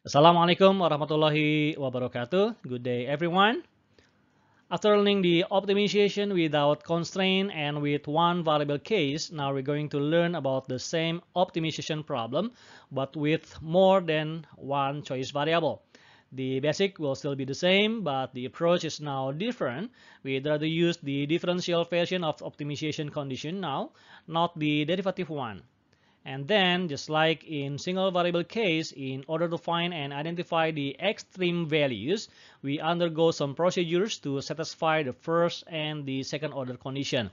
Assalamualaikum warahmatullahi wabarakatuh. Good day, everyone. After learning the optimization without constraint and with one variable case, now we're going to learn about the same optimization problem, but with more than one choice variable. The basic will still be the same, but the approach is now different. We'd rather use the differential version of optimization condition now, not the derivative one. And then, just like in single variable case, in order to find and identify the extreme values, we undergo some procedures to satisfy the first and the second order condition.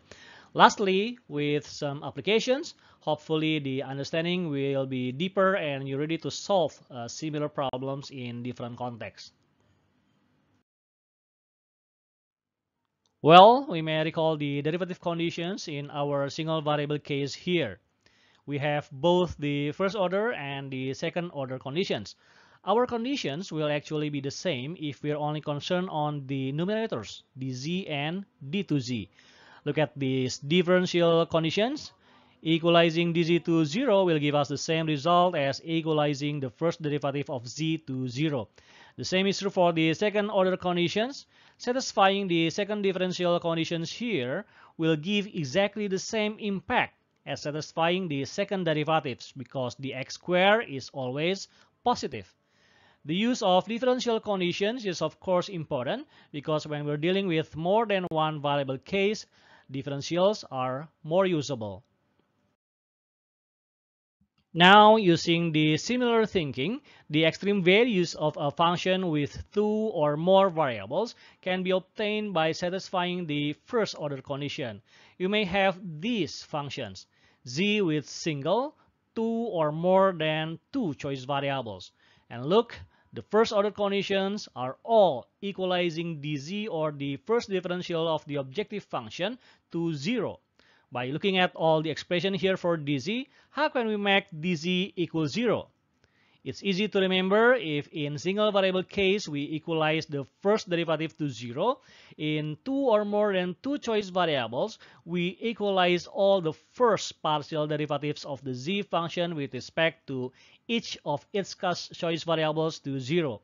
Lastly, with some applications, hopefully the understanding will be deeper and you're ready to solve similar problems in different contexts. Well, we may recall the derivative conditions in our single variable case here. We have both the first order and the second order conditions. Our conditions will actually be the same if we're only concerned on the numerators, dz and d to z. Look at these differential conditions. Equalizing dz to 0 will give us the same result as equalizing the first derivative of z to 0. The same is true for the second order conditions. Satisfying the second differential conditions here will give exactly the same impact as satisfying the second derivatives because the x squared is always positive. The use of differential conditions is of course important because when we're dealing with more than one variable case, differentials are more usable. Now, using the similar thinking, the extreme values of a function with two or more variables can be obtained by satisfying the first order condition. You may have these functions, z with single, two or more than two choice variables. And look, the first order conditions are all equalizing dz or the first differential of the objective function to 0. By looking at all the expression here for dz, how can we make dz equal 0? It's easy to remember if in single variable case we equalize the first derivative to 0. In two or more than two choice variables, we equalize all the first partial derivatives of the z function with respect to each of its choice variables to 0.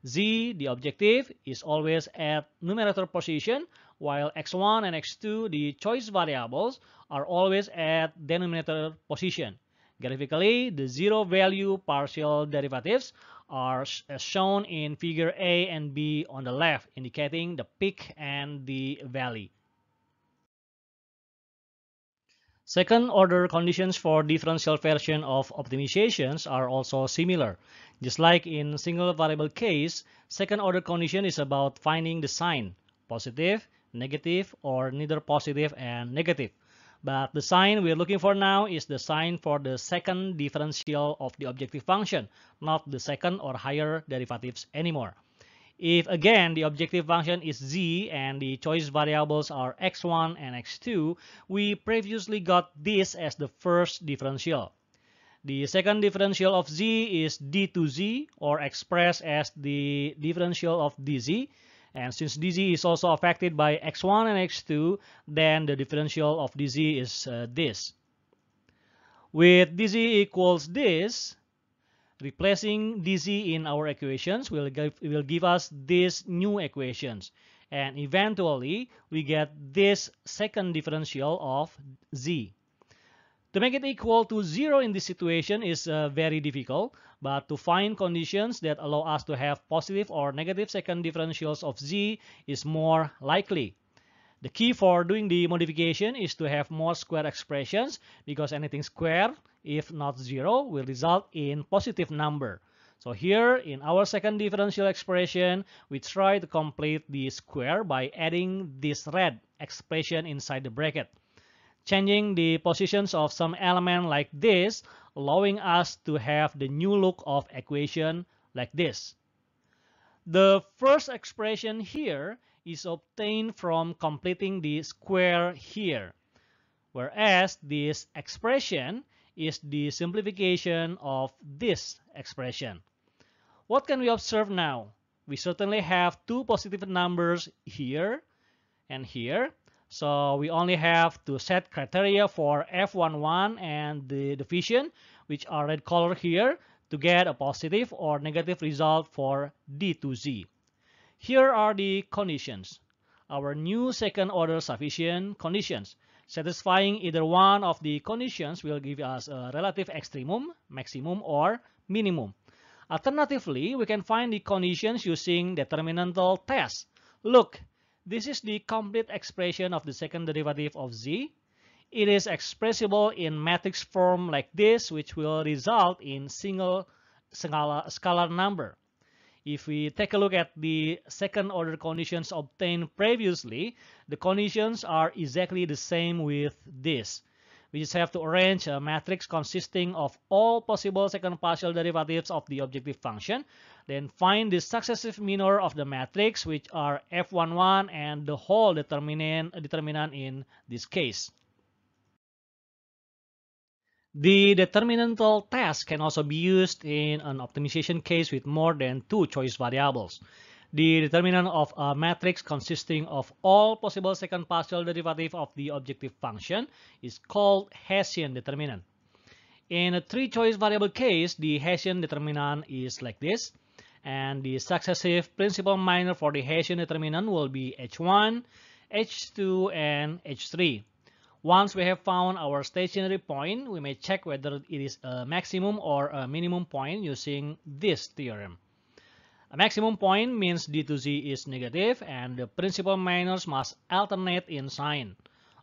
Z, the objective, is always at numerator position, while x1 and x2, the choice variables, are always at denominator position. Graphically, the zero value partial derivatives are as shown in figure A and B on the left, indicating the peak and the valley. Second order conditions for differential version of optimizations are also similar. Just like in single variable case, second order condition is about finding the sign, positive, negative, or neither positive and negative. But the sign we're looking for now is the sign for the second differential of the objective function, not the second or higher derivatives anymore. If again the objective function is z and the choice variables are x1 and x2, we previously got this as the first differential. The second differential of z is d to z, or expressed as the differential of dz. And since dz is also affected by x1 and x2, then the differential of dz is this. With dz equals this, replacing dz in our equations will give us these new equations. And eventually, we get this second differential of z. To make it equal to 0 in this situation is very difficult, but to find conditions that allow us to have positive or negative second differentials of z is more likely. The key for doing the modification is to have more square expressions because anything square, if not 0, will result in positive number. So here in our second differential expression, we try to complete the square by adding this red expression inside the bracket. Changing the positions of some element like this, allowing us to have the new look of equation like this. The first expression here is obtained from completing the square here, whereas this expression is the simplification of this expression. What can we observe now? We certainly have two positive numbers here and here. So we only have to set criteria for F11 and the division, which are red color here, to get a positive or negative result for d to z. Here are the conditions. Our new second order sufficient conditions. Satisfying either one of the conditions will give us a relative extremum, maximum, or minimum. Alternatively, we can find the conditions using determinantal test. Look, this is the complete expression of the second derivative of z. It is expressible in matrix form like this, which will result in single scalar number. If we take a look at the second order conditions obtained previously, the conditions are exactly the same with this. We just have to arrange a matrix consisting of all possible second partial derivatives of the objective function, then find the successive minor of the matrix, which are f11 and the whole determinant in this case. The determinantal test can also be used in an optimization case with more than two choice variables. The determinant of a matrix consisting of all possible second partial derivative of the objective function is called Hessian determinant. In a three-choice variable case, the Hessian determinant is like this, and the successive principal minor for the Hessian determinant will be h1, h2, and h3. Once we have found our stationary point, we may check whether it is a maximum or a minimum point using this theorem. A maximum point means d to z is negative and the principal minors must alternate in sign.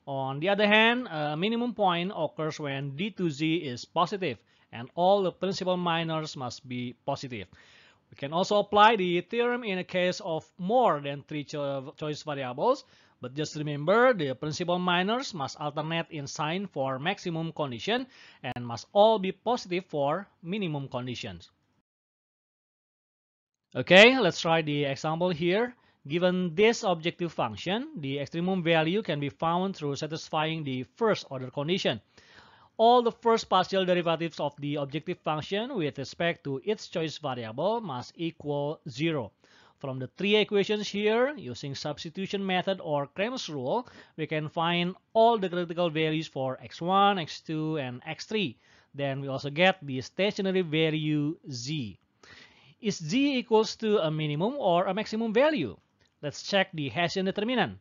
On the other hand, a minimum point occurs when d to z is positive and all the principal minors must be positive. We can also apply the theorem in a case of more than three choice variables, but just remember the principal minors must alternate in sign for maximum condition and must all be positive for minimum conditions. Okay, let's try the example here. Given this objective function, the extremum value can be found through satisfying the first order condition. All the first partial derivatives of the objective function with respect to its choice variable must equal 0. From the three equations here, using substitution method or Cramer's rule, we can find all the critical values for x1, x2, and x3. Then we also get the stationary value z. Is z equals to a minimum or a maximum value? Let's check the Hessian determinant.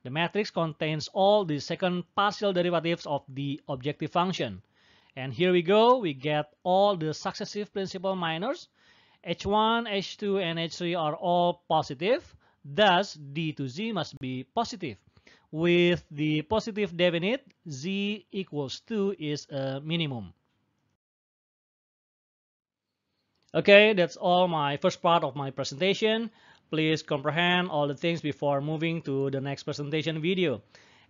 The matrix contains all the second partial derivatives of the objective function. And here we go, we get all the successive principal minors. h1, h2, and h3 are all positive. Thus, d to z must be positive. With the positive definite, z equals 2 is a minimum. Okay, that's all my first part of my presentation. Please comprehend all the things before moving to the next presentation video.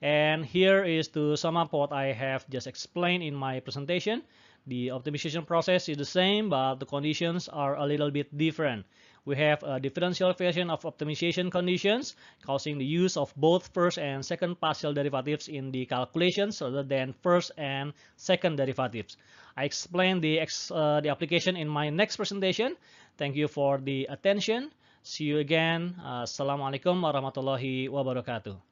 And here is to sum up what I have just explained in my presentation. The optimization process is the same, but the conditions are a little bit different. We have a differential version of optimization conditions, causing the use of both first and second partial derivatives in the calculations rather than first and second derivatives. I explain the application in my next presentation. Thank you for the attention. See you again. Assalamualaikum warahmatullahi wabarakatuh.